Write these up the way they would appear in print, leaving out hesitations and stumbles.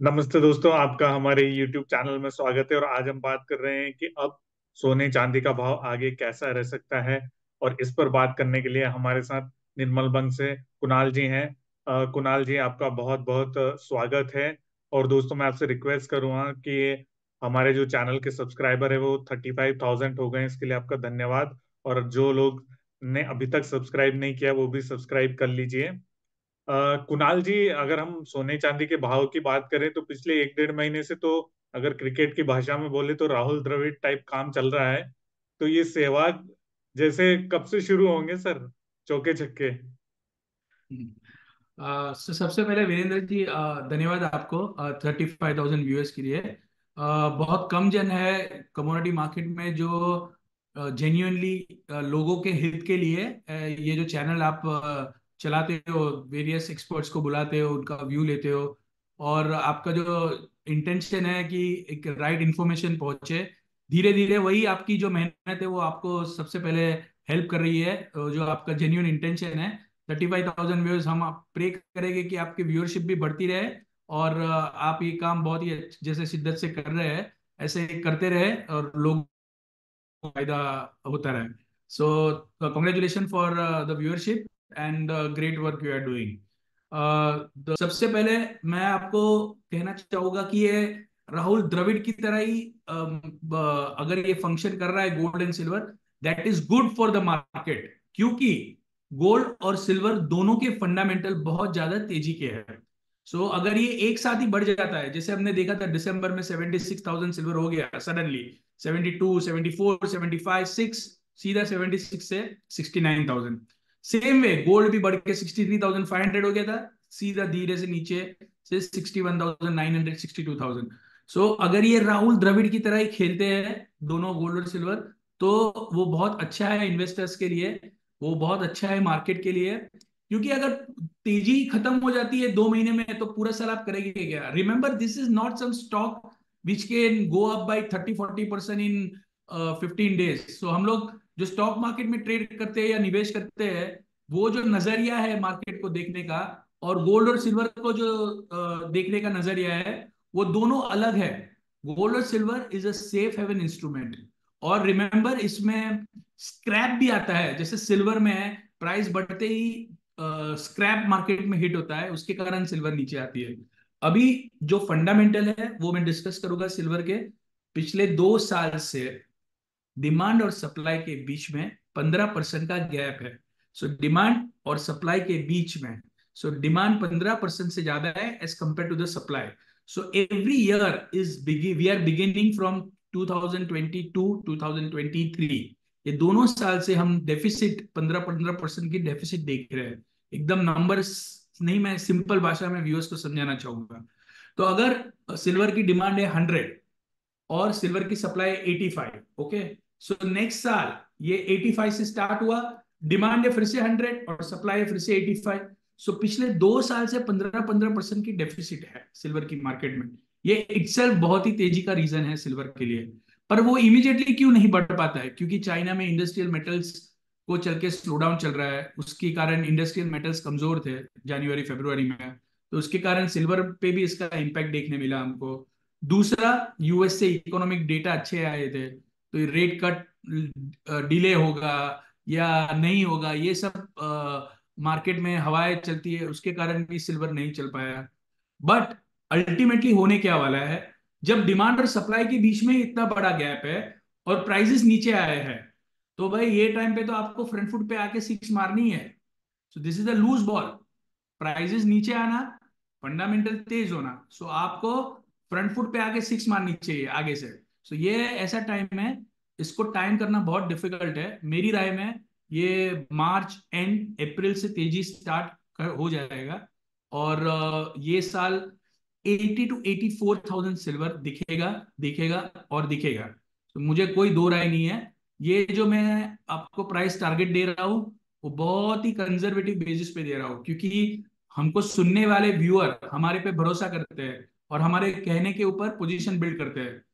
नमस्ते दोस्तों, आपका हमारे YouTube चैनल में स्वागत है। और आज हम बात कर रहे हैं कि अब सोने चांदी का भाव आगे कैसा रह सकता है। और इस पर बात करने के लिए हमारे साथ निर्मल बंग से कुणाल जी हैं। कुणाल जी, आपका बहुत बहुत स्वागत है। और दोस्तों, मैं आपसे रिक्वेस्ट करूंगा कि हमारे जो चैनल के सब्सक्राइबर है वो 35,000 हो गए, इसके लिए आपका धन्यवाद। और जो लोग ने अभी तक सब्सक्राइब नहीं किया वो भी सब्सक्राइब कर लीजिए। कुणाल जी, अगर हम सोने चांदी के भाव की बात करें तो पिछले एक डेढ़ महीने से तो अगर क्रिकेट की भाषा में बोले तो राहुल द्रविड़ टाइप काम चल रहा है। तो ये सहवाग जैसे कब से शुरू होंगे सर, चौके छक्के? सबसे पहले वीरेंद्र जी, धन्यवाद आपको 35,000 व्यूअर्स के लिए। बहुत कम जन है कमोडिटी मार्केट में जो जेन्युइनली लोगों के हित के लिए ये जो चैनल आप चलाते हो, वेरियस एक्सपर्ट्स को बुलाते हो, उनका व्यू लेते हो, और आपका जो इंटेंशन है कि एक राइट इंफॉर्मेशन पहुंचे धीरे धीरे, वही आपकी जो मेहनत है वो आपको सबसे पहले हेल्प कर रही है। जो आपका जेन्युइन इंटेंशन है, 35,000 व्यूअर्स, हम प्रे करेंगे कि आपकी व्यूअरशिप भी बढ़ती रहे और आप ये काम बहुत ही जैसे शिद्दत से कर रहे हैं ऐसे करते रहे और लोग को फायदा होता रहे। So congratulation for the viewership and great work you are doing. सबसे पहले मैं आपको कहना चाहूंगा कि ये राहुल द्रविड़ की तरह ही अगर ये फंक्शन कर रहा है gold and silver, that is good for the market, क्योंकि गोल्ड और सिल्वर दोनों के फंडामेंटल बहुत ज्यादा तेजी के हैं। अगर ये एक साथ ही बढ़ जाता है, जैसे हमने देखा था दिसंबर में 76,000 सिल्वर हो गया सडनली, 72, 74, 75, 6, सीधा 76 से 69,000। सेम वे गोल्ड भी बढ़ के 63,500 हो गया था, सीधा धीरे से नीचे से 61,900, 62,000। अगर ये राहुल द्रविड़ की तरह ही खेलते हैं दोनों गोल्ड और सिल्वर, तो वो बहुत अच्छा है इन्वेस्टर्स के लिए, वो बहुत अच्छा है मार्केट के लिए। क्योंकि अगर तेजी खत्म हो जाती है 2 महीने में, तो पूरा साल आप करेंगे क्या? Remember, this is not some stock which can go up by 30-40% in 15 days. हम लोग जो स्टॉक मार्केट में ट्रेड करते हैं या निवेश करते हैं, वो जो नजरिया है मार्केट को देखने का और गोल्ड और सिल्वर को जो देखने का नजरिया है, वो दोनों अलग है। गोल्ड और silver is a safe haven instrument. और रिमेंबर, इसमें स्क्रैप भी आता है, जैसे सिल्वर में प्राइस बढ़ते ही स्क्रैप मार्केट में हिट होता है, उसके कारण सिल्वर नीचे आती है। अभी जो फंडामेंटल है वो मैं डिस्कस करूंगा सिल्वर के। पिछले 2 साल से डिमांड और सप्लाई के बीच में 15% का गैप है। डिमांड और सप्लाई के बीच में, डिमांड 15% से ज्यादा है as compare to the supply. Every year we are beginning from 2022 2023, ये दोनों साल से हम डेफिसिट 15-15% की डेफिसिट देख रहे हैं। एकदम नंबर्स नहीं, मैं सिंपल भाषा में व्यूअर्स को समझाना चाहूंगा। तो अगर सिल्वर की डिमांड है 100 और सिल्वर की सप्लाई 85, ओके, नेक्स्ट साल ये 85 से स्टार्ट हुआ, डिमांड है फिर से 100 और सप्लाई है फिर से 85। पिछले 2 साल से 15-15% की डेफिसिट है सिल्वर की मार्केट में। ये इटसेल्फ बहुत ही तेजी का रीजन है सिल्वर के लिए। पर वो इमीडिएटली क्यों नहीं बढ़ पाता है? क्योंकि चाइना में इंडस्ट्रियल मेटल्स को चल के स्लो डाउन चल रहा है, उसके कारण इंडस्ट्रियल मेटल्स कमजोर थे जनवरी फरवरी में, तो उसके कारण सिल्वर पे भी इसका इम्पैक्ट देखने मिला हमको। दूसरा, यूएस से इकोनॉमिक डेटा अच्छे आए थे, तो रेट कट डिले होगा या नहीं होगा, ये सब मार्केट में हवाएं चलती है, उसके कारण भी सिल्वर नहीं चल पाया। बट अल्टीमेटली होने क्या वाला है, जब डिमांड और सप्लाई के बीच में इतना बड़ा गैप है और प्राइसेस नीचे आए हैं, तो भाई ये टाइम पे तो आपको फ्रंट फुट पे आके सिक्स मारनी है। This is the loose ball. Prices नीचे आना, फंडामेंटल तेज होना, आपको फ्रंट फुट पे आके सिक्स मारनी चाहिए आगे से। ये ऐसा टाइम है, इसको टाइम करना बहुत डिफिकल्ट है मेरी राय में। ये मार्च एंड अप्रैल से तेजी स्टार्ट हो जाएगा और ये साल 80 to 84,000 सिल्वर दिखेगा, दिखेगा और दिखेगा। मुझे कोई दो राय नहीं है। ये जो मैं आपको प्राइस टारगेट दे रहा हूँ, वो बहुत ही कंजर्वेटिव बेसिस पे दे रहा हूँ, क्योंकि हमको सुनने वाले व्यूअर हमारे पे भरोसा करते हैं और हमारे कहने के ऊपर पोजीशन बिल्ड करते हैं।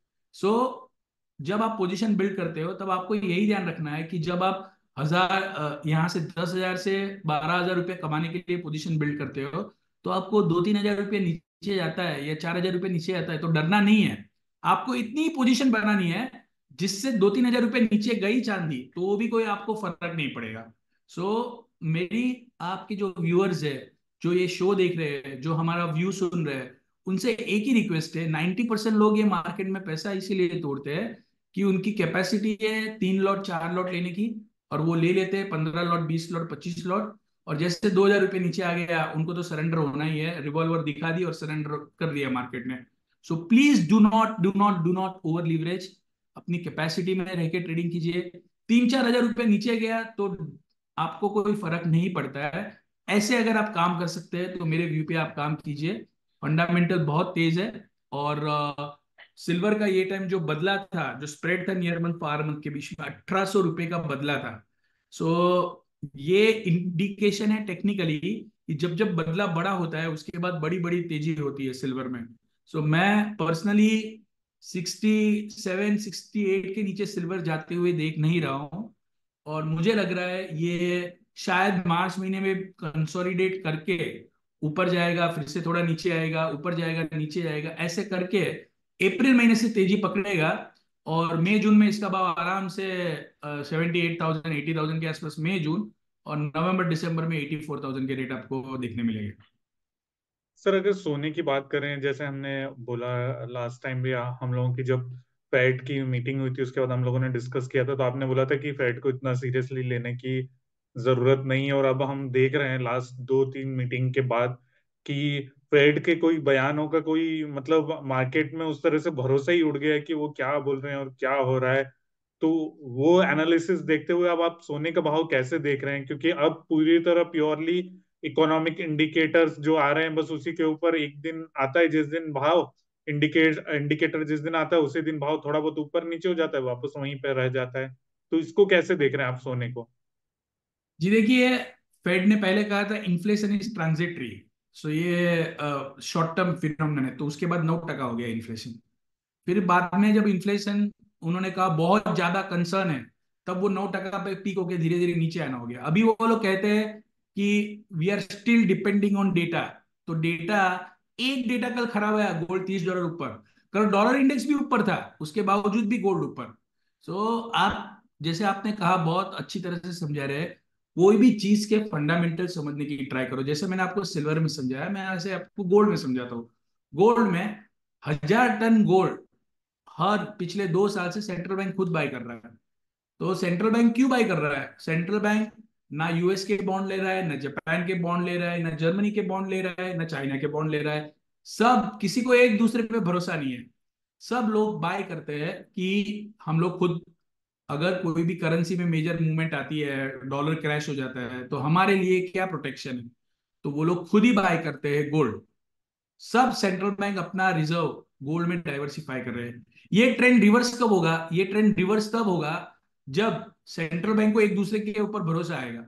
जब आप पोजीशन बिल्ड करते हो, तब आपको यही ध्यान रखना है कि जब आप यहाँ से 10,000 से 12,000 रुपये कमाने के लिए पोजीशन बिल्ड करते हो, तो आपको 2-3 हजार रुपये जाता है या 4,000 रुपये नीचे जाता है तो डरना नहीं है। आपको इतनी पोजीशन बनानी है जिससे 2-3 हजार रुपये नीचे गई चांदी तो भी कोई आपको फर्क नहीं पड़ेगा। सो मेरी आपके जो व्यूअर्स है, जो ये शो देख रहे हैं, जो हमारा व्यू सुन रहे हैं, उनसे एक ही रिक्वेस्ट है। 90% लोग ये मार्केट में पैसा इसीलिए तोड़ते हैं कि उनकी कैपेसिटी है 3 लॉट 4 लॉट लेने की, और वो ले लेते हैं 15 लॉट 20 लॉट 25 लॉट, और जैसे 2,000 रुपये नीचे आ गया उनको तो सरेंडर होना ही है, रिवॉल्वर दिखा दी और सरेंडर कर दिया मार्केट ने। So please do not over leverage, अपनी कैपेसिटी में रह के ट्रेडिंग कीजिए। 3-4 हजार रुपये नीचे गया तो आपको कोई फर्क नहीं पड़ता है। ऐसे अगर आप काम कर सकते हैं तो मेरे व्यू पे आप काम कीजिए। फंडामेंटल बहुत तेज है, और सिल्वर का ये टाइम जो बदला था, जो स्प्रेड था नियर मंथ फार मंथ के बीच में 1,800 रुपये का बदला था। सो ये इंडिकेशन है टेक्निकली कि जब जब बदला बड़ा होता है उसके बाद बड़ी बड़ी तेजी होती है सिल्वर में। सो मैं पर्सनली 67-68 के नीचे सिल्वर जाते हुए देख नहीं रहा हूँ, और मुझे लग रहा है ये शायद मार्च महीने में कंसोलिडेट करके ऊपर जाएगा, फिर से थोड़ा नीचे आएगा, ऊपर जाएगा नीचे जाएगा, ऐसे करके अप्रैल महीने से तेजी पकड़ेगा। और मई जून में इसका भाव आराम से 78,000 80,000 के आसपास मई जून, और नवंबर दिसंबर में 84,000 के रेट आपको देखने मिलेंगे। सर अगर सोने की बात करें, जैसे हमने बोला लास्ट टाइम भी, हम लोगों की जब फेड की मीटिंग हुई थी उसके बाद हम लोगों ने डिस्कस किया था, तो आपने बोला था कि फेड को इतना सीरियसली लेने की जरूरत नहीं है। और अब हम देख रहे हैं लास्ट 2-3 मीटिंग के बाद कि फेड के कोई बयानों का कोई मतलब मार्केट में उस तरह से भरोसा ही उड़ गया है कि वो क्या बोल रहे हैं और क्या हो रहा है। तो वो एनालिसिस देखते हुए अब आप सोने का भाव कैसे देख रहे हैं? क्योंकि अब पूरी तरह प्योरली इकोनॉमिक इंडिकेटर्स जो आ रहे हैं, बस उसी के ऊपर एक दिन आता है जिस दिन भाव इंडिकेटर जिस दिन आता है उसी दिन भाव थोड़ा बहुत ऊपर नीचे हो जाता है, वापस वहीं पर रह जाता है। तो इसको कैसे देख रहे हैं आप सोने को? जी देखिए, फेड ने पहले कहा था इन्फ्लेशन इज ट्रांजिटरी। सो ये शॉर्ट टर्म फिनोमेनन है, तो उसके बाद 9% हो गया इन्फ्लेशन। फिर बाद में जब इन्फ्लेशन उन्होंने कहा बहुत ज्यादा कंसर्न है, तब वो 9% पे पीक होके धीरे धीरे नीचे आना हो गया। अभी वो लोग कहते हैं कि we are still depending on data. तो डेटा, एक डेटा कल खराब हुआ, गोल्ड $30 ऊपर, कल डॉलर इंडेक्स भी ऊपर था, उसके बावजूद भी गोल्ड ऊपर। सो आप, जैसे आपने कहा, बहुत अच्छी तरह से समझा रहे हैं। कोई भी चीज के फंडामेंटल समझने की ट्राई करो, जैसे मैंने आपको सिल्वर में समझाया, मैं ऐसे आपको गोल्ड में समझाता हूँ। गोल्ड में 1,000 टन गोल्ड हर पिछले 2 साल से सेंट्रल बैंक खुद बाय कर रहा है। तो सेंट्रल बैंक क्यों बाय कर रहा है? सेंट्रल बैंक ना यूएस के बॉन्ड ले रहा है, ना जापान के बॉन्ड ले रहा है, ना जर्मनी के बॉन्ड ले रहा है, ना चाइना के बॉन्ड ले रहा है। सब, किसी को एक दूसरे पे भरोसा नहीं है। सब लोग बाय करते हैं कि हम लोग खुद, अगर कोई भी करेंसी में मेजर मूवमेंट आती है, डॉलर क्रैश हो जाता है, तो हमारे लिए क्या प्रोटेक्शन है? तो वो लोग खुद ही बाय करते हैं गोल्ड। सब सेंट्रल बैंक अपना रिजर्व गोल्ड में डाइवर्सिफाई कर रहे हैं। ये ट्रेंड रिवर्स कब होगा? ये ट्रेंड रिवर्स तब होगा जब सेंट्रल बैंक को एक दूसरे के ऊपर भरोसा आएगा।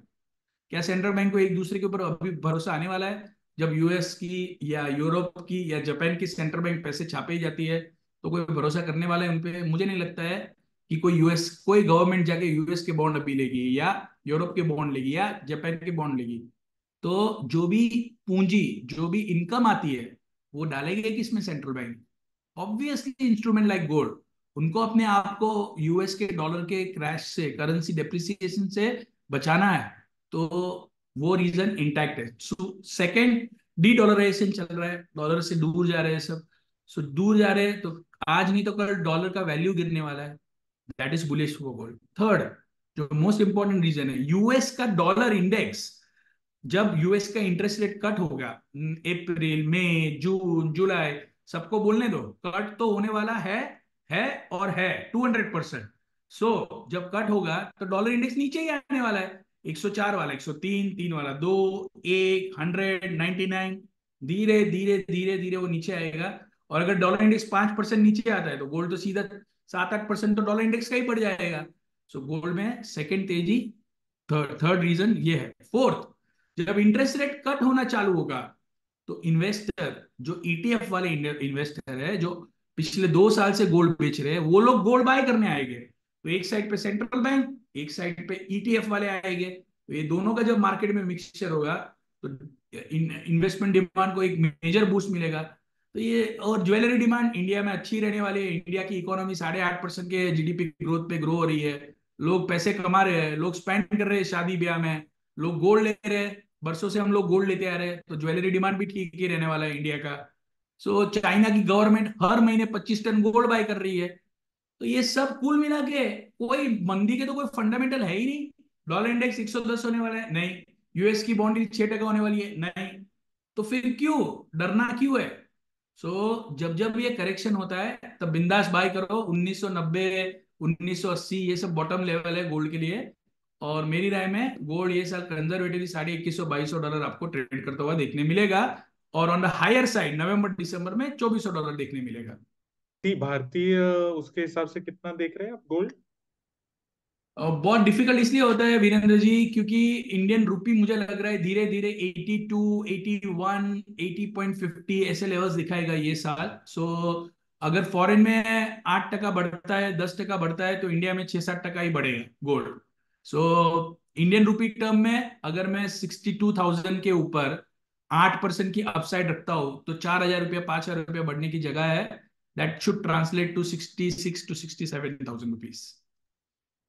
क्या सेंट्रल बैंक को एक दूसरे के ऊपर अभी भरोसा आने वाला है? जब यूएस की या यूरोप की या जापान की सेंट्रल बैंक पैसे छापे ही जाती है तो कोई भरोसा करने वाला है उनपे? मुझे नहीं लगता है कि कोई गवर्नमेंट जाके यूएस के बॉन्ड अभी लेगी, या यूरोप के बॉन्ड लेगी, या जापान के बॉन्ड लेगी। तो जो भी पूंजी, जो भी इनकम आती है, वो डालेंगे किसमें? Central bank. Obviously instrument like gold, उनको अपने आप को यूएस के डॉलर के क्रैश से, करेंसी डेप्रिसिएशन से बचाना है। तो वो रीजन इंटैक्ट है। सेकंड, डी डॉलराइजेशन चल रहा है, डॉलर से दूर जा रहे हैं सब। सो दूर जा रहे हैं तो आज नहीं तो कल डॉलर का वैल्यू गिरने वाला है। That is bullish for gold. Third, जो मोस्ट इंपॉर्टेंट रीजन है, यूएस का डॉलर इंडेक्स, जब यूएस का इंटरेस्ट रेट कट होगा अप्रैल मई जून जुलाई, सबको बोलने दो, कट तो होने वाला है और है 200%। सो जब कट होगा तो डॉलर इंडेक्स नीचे ही आने वाला है। 104 वाला 103, 3 वाला 2, 100, 99, धीरे धीरे धीरे धीरे वो नीचे आएगा। और अगर डॉलर इंडेक्स 5% नीचे आता है तो गोल्ड तो सीधा 7-8% तो डॉलर इंडेक्स का ही बढ़ जाएगा। सो गोल्ड में सेकेंड तेजी, थर्ड थर्ड रीजन ये है। फोर्थ, जब इंटरेस्ट रेट कट होना चालू होगा तो इन्वेस्टर, जो ईटीएफ वाले इन्वेस्टर है, जो पिछले 2 साल से गोल्ड बेच रहे हैं, वो लोग गोल्ड बाय करने आएंगे। तो एक साइड पे सेंट्रल बैंक, एक साइड पे ईटीएफ वाले आएंगे, तो ये दोनों का जब मार्केट में मिक्सचर होगा तो इन्वेस्टमेंट डिमांड को एक मेजर बूस्ट मिलेगा। तो ये, और ज्वेलरी डिमांड इंडिया में अच्छी रहने वाली है। इंडिया की इकोनॉमी 8.5% के जीडीपी ग्रोथ पे ग्रो हो रही है। लोग पैसे कमा रहे हैं, लोग स्पेंड कर रहे हैं शादी ब्याह में, लोग गोल्ड ले रहे हैं, बरसों से हम लोग गोल्ड लेते आ रहे हैं, तो ज्वेलरी डिमांड भी ठीक ही रहने वाला है इंडिया का। सो चाइना की गवर्नमेंट हर महीने 25 टन गोल्ड बाय कर रही है। तो ये सब कुल मिला के कोई मंदी के तो कोई फंडामेंटल है ही नहीं। डॉलर इंडेक्स 110 होने वाला है नहीं, यूएस की बॉन्ड 6% होने वाली है नहीं, तो फिर क्यों डरना क्यों है? जब जब ये करेक्शन होता है तब बिंदास बाय करो। 1990, 1980 ये सब बॉटम लेवल है गोल्ड के लिए। और मेरी राय में गोल्ड ये साल कंजर्वेटिवली 2100 2200 डॉलर आपको ट्रेड करता हुआ देखने मिलेगा। और ऑन द हायर साइड नवंबर दिसंबर में 2400 डॉलर देखने मिलेगा। भारतीय उसके हिसाब से कितना देख रहे हैं आप गोल्ड? बहुत डिफिकल्ट इसलिए होता है वीरेंद्र जी, क्योंकि इंडियन रुपी मुझे लग रहा है धीरे धीरे 82, 81, 80.50 ऐसे लेवल्स दिखाएगा ये साल। अगर फॉरेन में 8% बढ़ता है, 10% बढ़ता है, तो इंडिया में 6-7% ही बढ़ेगा गोल्ड। इंडियन रुपी टर्म में अगर मैं 62,000 के ऊपर 8% की अपसाइड रखता हूँ, तो 4,000 रुपया, 5,000 रुपया बढ़ने की जगह है। That should translate to 66 to 67,000 rupees.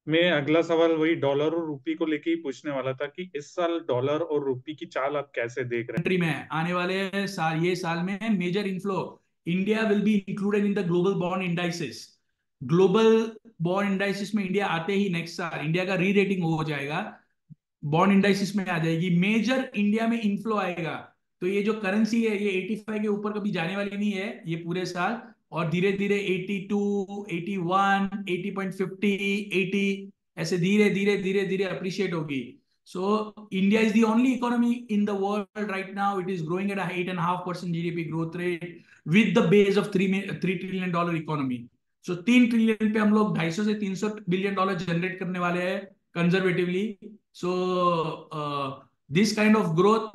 मैं अगला सवाल वही डॉलर और रुपी को लेके ही पूछने वाला था कि इस साल डॉलर और रुपी की चाल आप कैसे देख रहे कंट्री में आने वाले साल, ये साल में major inflow, India will be included in the global bond indices. Global bond indices में इंडिया आते ही नेक्स्ट साल इंडिया का री रेटिंग हो जाएगा, बॉन्ड इंडाइसिस में आ जाएगी, मेजर इंडिया में इन्फ्लो आएगा। तो ये जो करेंसी है ये 85 के ऊपर कभी जाने वाली नहीं है ये पूरे साल। और धीरे धीरे 82, 81, 80.50, 80 ऐसे धीरे धीरे धीरे धीरे अप्रिशिएट होगी। India is the only economy in the world right now. It is growing at a 8.5% GDP growth rate with the base of $3 trillion economy. 3 trillion पे हम लोग 250 से 300 बिलियन डॉलर जनरेट करने वाले हैं conservatively. This kind of growth,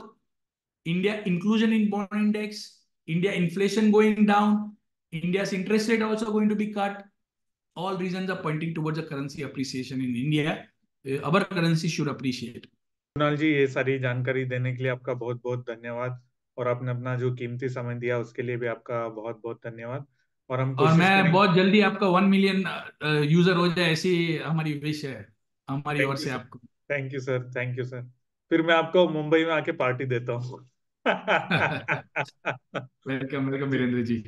India inclusion in bond index, India inflation going down, India's interest rate also going to be cut. All reasons are pointing towards a currency appreciation in India. Our currency should appreciate. Kunal ji, ये सारी जानकारी देने के लिए आपका बहुत बहुत धन्यवाद। और आपने अपना जो कीमती समय दिया उसके लिए भी आपका बहुत बहुत धन्यवाद। और हम और कोशिश मैं करेंगे। बहुत जल्दी आपका 1 मिलियन यूजर हो जाए, ऐसी हमारी विश है हमारी ओर थैंक यू से सर। आपको। Thank you sir. Thank you sir. फिर मैं आपको मुंबई में आके पार्टी देता हूँ। Welcome welcome Virendra ji.